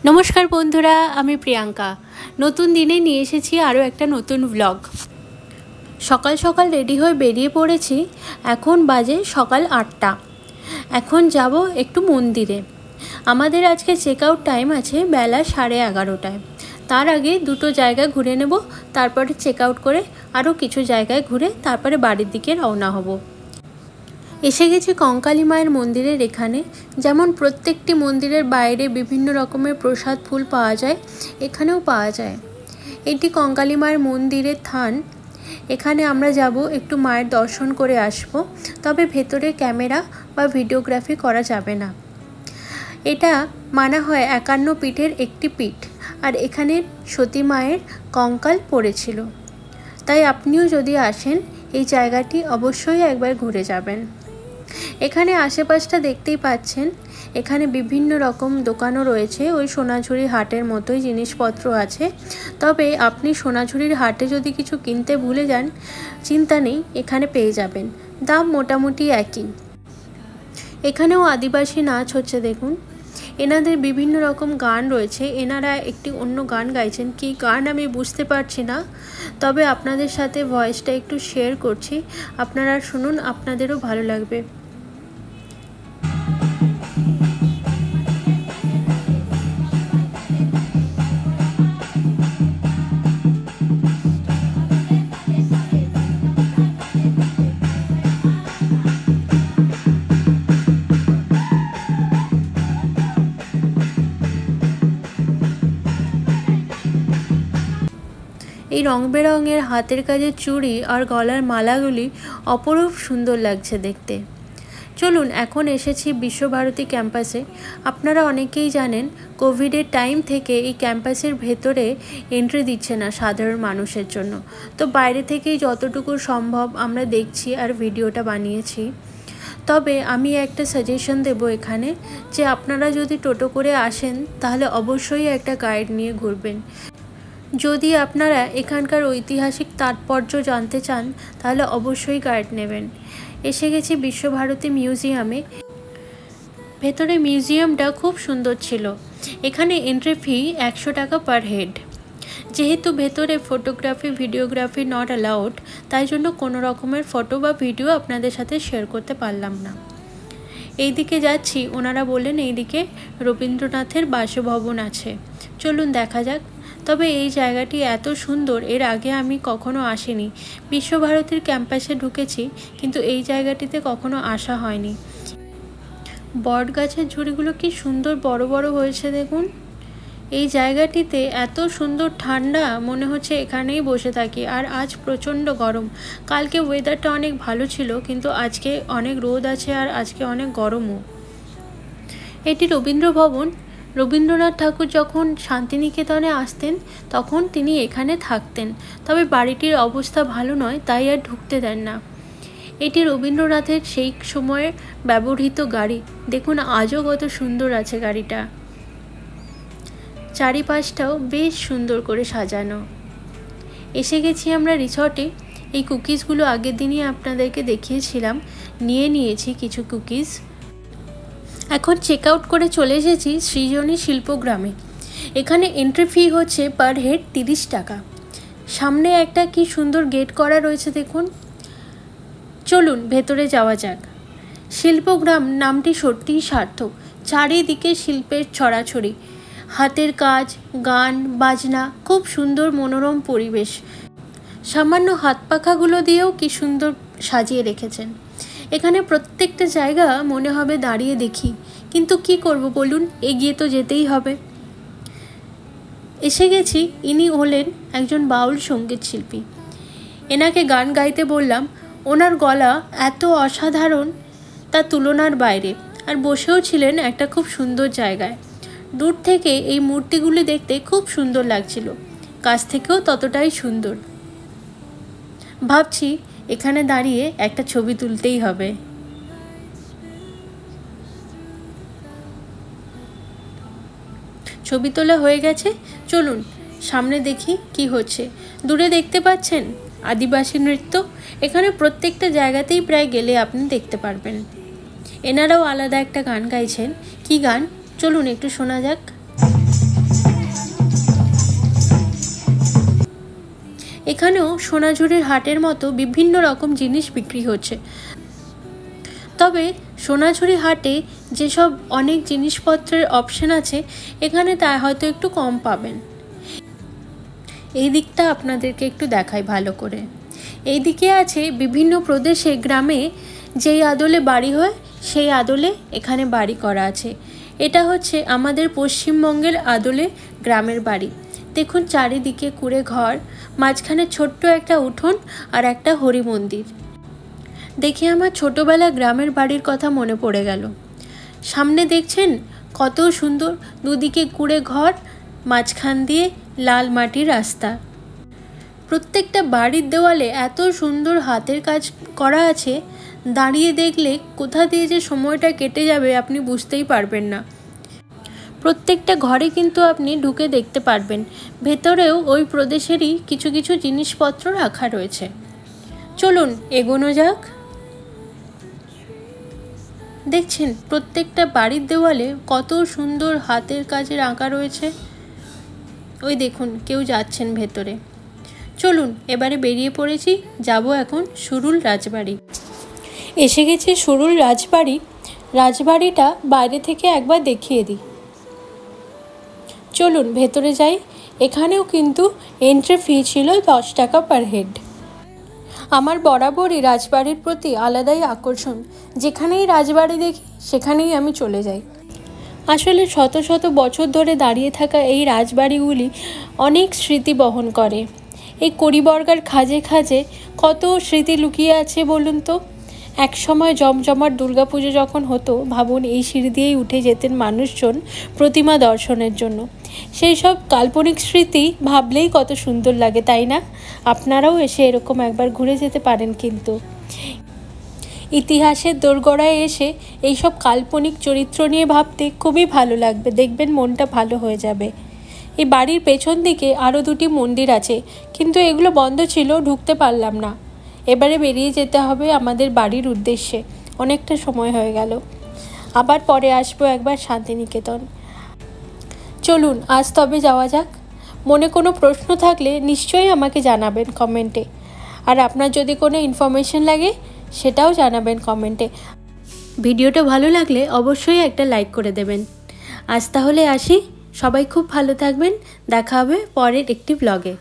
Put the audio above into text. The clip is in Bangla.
नमस्कार बंधुरा आमी प्रियंका नतून दिने निये एसेछि आरो एकटा नतून व्लग। सकाल सकाल रेडी हये बेरिये पड़ेछि। एखन बाजे सकाल 8टा। एखन जाबो एकटु मंदिरे। आमादेर आजके चेक आउट टाइम आछे बेला 11:30टाय। तार आगे दुटो जायगा घुरे नेब, तारपरे चेक आउट करे आरो किछु जायगाय घुरे तारपरे बाड़िर दिके रওনা हब। एसे गेছি कंकाली मायेर मंदिरेर एखाने। जेमन प्रत्येकटी मंदिरेर बाइरे विभिन्न रकमेर प्रसाद फुल पाওয়া যায়, एखानेও पाওয়া যায়। एटी कंकाली मायेर मंदिरेर थान। एखाने आमरा जाबो एकटु मायेर दर्शन करे आसबो, तबे भेतरे कैमेरा बा भिडियोग्राफि करा जाबे ना। एटा माना हय 51 पीठेर एकटी पीठ और एखाने सती मायेर कंकाल पड़ेछिलो। ताई आपनिও যদি আসেন এই জায়গাটি অবশ্যই একবার ঘুরে যাবেন। এখানে আশেপাশটা দেখতেই পাচ্ছেন। এখানে বিভিন্ন রকম দোকানও রয়েছে। ওই সোনাঝুরি হাটের মতোই জিনিসপত্র আছে। তবে আপনি সোনাঝুরির হাটে যদি কিছু কিনতে ভুলে যান, চিন্তা নেই, এখানে পেয়ে যাবেন। দাম মোটামুটি একই। এখানেও আদিবাসী নাচ হচ্ছে দেখুন। এনাদের বিভিন্ন রকম গান রয়েছে। এনারা একটি অন্য গান গাইছেন, কি গান আমি বুঝতে পারছি না, তবে আপনাদের সাথে ভয়েসটা একটু শেয়ার করছি। আপনারা শুনুন, আপনাদেরও ভালো লাগবে। এই রং বেরঙের হাতের কাজের চুড়ি আর গলার মালাগুলি অপরূপ সুন্দর লাগছে দেখতে। চলুন, এখন এসেছি বিশ্বভারতী ক্যাম্পাসে। আপনারা অনেকেই জানেন কোভিডের টাইম থেকে এই ক্যাম্পাসের ভেতরে এন্ট্রি দিচ্ছে না সাধারণ মানুষের জন্য। তো বাইরে থেকেই যতটুকু সম্ভব আমরা দেখছি আর ভিডিওটা বানিয়েছি। তবে আমি একটা সাজেশন দেব এখানে, যে আপনারা যদি টোটো করে আসেন তাহলে অবশ্যই একটা গাইড নিয়ে ঘুরবেন। যদি আপনারা এখানকার ঐতিহাসিক তাৎপর্য জানতে চান তাহলে অবশ্যই গাইড নেবেন। এসে গেছি বিশ্বভারতী মিউজিয়ামে। ভেতরে মিউজিয়ামটা খুব সুন্দর ছিল। এখানে এন্ট্রি ফি 100 টাকা পার হেড। যেহেতু ভেতরে ফটোগ্রাফি ভিডিওগ্রাফি নট অ্যালাউড, তাই জন্য কোনো রকমের ফটো বা ভিডিও আপনাদের সাথে শেয়ার করতে পারলাম না। এই দিকে যাচ্ছি, ওনারা বললেন এইদিকে রবীন্দ্রনাথের বাসভবন আছে। চলুন দেখা যাক। তবে এই জায়গাটি এত সুন্দর, এর আগে আমি কখনো আসিনি। বিশ্বভারতীর ক্যাম্পাসে ঢুকেছি, কিন্তু এই জায়গাটিতে কখনো আসা হয়নি। বট গাছের ঝুড়িগুলো কি সুন্দর বড় বড় হয়েছে দেখুন। এই জায়গাটিতে এত সুন্দর ঠান্ডা, মনে হচ্ছে এখানেই বসে থাকি। আর আজ প্রচণ্ড গরম। কালকে ওয়েদারটা অনেক ভালো ছিল, কিন্তু আজকে অনেক রোদ আছে আর আজকে অনেক গরমও। এটি রবীন্দ্র ভবন। রবীন্দ্রনাথ ঠাকুর যখন শান্তিনিকেতনে আসতেন তখন তিনি এখানে থাকতেন। তবে বাড়িটির অবস্থা ভালো নয়, তাই আর ঢুকতে দেন না। এটি রবীন্দ্রনাথের সেই সময়ের ব্যবহৃত গাড়ি। দেখুন আজও কত সুন্দর আছে গাড়িটা। চারিপাশটাও বেশ সুন্দর করে সাজানো। এসে গেছি আমরা রিসর্টে। এই কুকিজগুলো আগের দিনই আপনাদেরকে দেখিয়েছিলাম। নিয়ে নিয়েছি কিছু কুকিজ। এখন চেক আউট করে চলে এসেছি সৃজনী শিল্পগ্রামে। এখানে এন্ট্রি ফি হচ্ছে পার হেড 30 টাকা। সামনে একটা কি সুন্দর গেট করা রয়েছে দেখুন। চলুন ভেতরে যাওয়া যাক। শিল্পগ্রাম নামটি সত্যিই সার্থক। চারিদিকে শিল্পের ছড়াছড়ি, হাতের কাজ, গান বাজনা, খুব সুন্দর মনোরম পরিবেশ। সামান্য হাত পাখাগুলো দিয়েও কি সুন্দর সাজিয়ে রেখেছেন। এখানে প্রত্যেকটা জায়গা মনে হবে দাঁড়িয়ে দেখি, কিন্তু কি করব বলুন, এগিয়ে তো যেতেই হবে। এসে গেছি। ইনি হলেন একজন বাউল সঙ্গীত শিল্পী। এনাকে গান গাইতে বললাম। ওনার গলা এত অসাধারণ, তা তুলনার বাইরে। আর বসেও ছিলেন একটা খুব সুন্দর জায়গায়। দূর থেকে এই মূর্তিগুলি দেখতে খুব সুন্দর লাগছিল, কাছ থেকেও ততটাই সুন্দর। ভাবছি এখানে দাঁড়িয়ে একটা ছবি তুলতেই হবে। ছবি তোলা হয়ে গেছে। চলুন সামনে দেখি কি হচ্ছে। দূরে দেখতে পাচ্ছেন আদিবাসী নৃত্য। এখানে প্রত্যেকটা জায়গাতেই প্রায় গেলে আপনি দেখতে পারবেন। এনারাও আলাদা একটা গান গাইছেন। কি গান চলুন একটু শোনা যাক। এখানেও সোনাঝুরির হাটের মতো বিভিন্ন রকম জিনিস বিক্রি হচ্ছে। তবে সোনাঝুরি হাটে যেসব অনেক জিনিসপত্রের অপশন আছে, এখানে তা হয়তো একটু কম পাবেন। এই দিকটা আপনাদেরকে একটু দেখাই ভালো করে। এই দিকে আছে বিভিন্ন প্রদেশে গ্রামে যেই আদলে বাড়ি হয় সেই আদলে এখানে বাড়ি করা আছে। এটা হচ্ছে আমাদের পশ্চিমবঙ্গের আদলে গ্রামের বাড়ি। দেখুন চারিদিকে কুড়ে ঘর, মাঝখানে ছোট্ট একটা উঠোন আর একটা হরি মন্দির। দেখে আমার ছোটবেলা গ্রামের বাড়ির কথা মনে পড়ে গেল। সামনে দেখছেন কত সুন্দর, দুদিকে কুড়ে ঘর, মাঝখান দিয়ে লাল মাটির রাস্তা। প্রত্যেকটা বাড়ির দেওয়ালে এত সুন্দর হাতের কাজ করা আছে, দাঁড়িয়ে দেখলে কোথা দিয়ে যে সময়টা কেটে যাবে আপনি বুঝতেই পারবেন না। প্রত্যেকটা ঘরে কিন্তু আপনি ঢুকে দেখতে পারবেন, ভেতরেও ওই প্রদেশেরই কিছু কিছু জিনিসপত্র রাখা রয়েছে। চলুন এগোনো যাক। দেখছেন প্রত্যেকটা বাড়ির দেওয়ালে কত সুন্দর হাতের কাজের আঁকা রয়েছে। ওই দেখুন কেউ যাচ্ছেন ভেতরে। চলুন এবারে বেরিয়ে পড়েছি, যাব এখন সুরুল রাজবাড়ি। এসে গেছি সুরুল রাজবাড়ি। রাজবাড়িটা বাইরে থেকে একবার দেখিয়ে দিই। চলুন ভেতরে যাই। এখানেও কিন্তু এন্ট্রি ফি ছিল 10 টাকা পার হেড। আমার বরাবরই রাজবাড়ির প্রতি আলাদাই আকর্ষণ। যেখানেই রাজবাড়ি দেখি সেখানেই আমি চলে যাই। আসলে শত শত বছর ধরে দাঁড়িয়ে থাকা এই রাজবাড়িগুলি অনেক স্মৃতি বহন করে। এই কড়িবর্গার খাজে খাজে কত স্মৃতি লুকিয়ে আছে বলুন তো। এক সময় জমজমাট দুর্গাপুজো যখন হতো, ভাবুন এই সিঁড়ি দিয়েই উঠে যেতেন মানুষজন প্রতিমা দর্শনের জন্য। সেই সব কাল্পনিক স্মৃতি ভাবলেই কত সুন্দর লাগে, তাই না? আপনারাও এসে এরকম একবার ঘুরে যেতে পারেন। কিন্তু ইতিহাসের দোরগোড়ায় এসে এইসব কাল্পনিক চরিত্র নিয়ে ভাবতে খুবই ভালো লাগবে, দেখবেন মনটা ভালো হয়ে যাবে। এই বাড়ির পেছন দিকে আরও 2টি মন্দির আছে, কিন্তু এগুলো বন্ধ ছিল, ঢুকতে পারলাম না। এবারে বেরিয়ে যেতে হবে আমাদের বাড়ির উদ্দেশ্যে, অনেকটা সময় হয়ে গেল। আবার পরে আসবো একবার শান্তিনিকেতন। চলুন আজ তবে যাওয়া যাক। মনে কোনো প্রশ্ন থাকলে নিশ্চয়ই আমাকে জানাবেন কমেন্টে। আর আপনার যদি কোনো ইনফরমেশন লাগে সেটাও জানাবেন কমেন্টে। ভিডিওটা ভালো লাগলে অবশ্যই একটা লাইক করে দেবেন। আজ তাহলে আসি, সবাই খুব ভালো থাকবেন। দেখা হবে পরের একটি ব্লগে।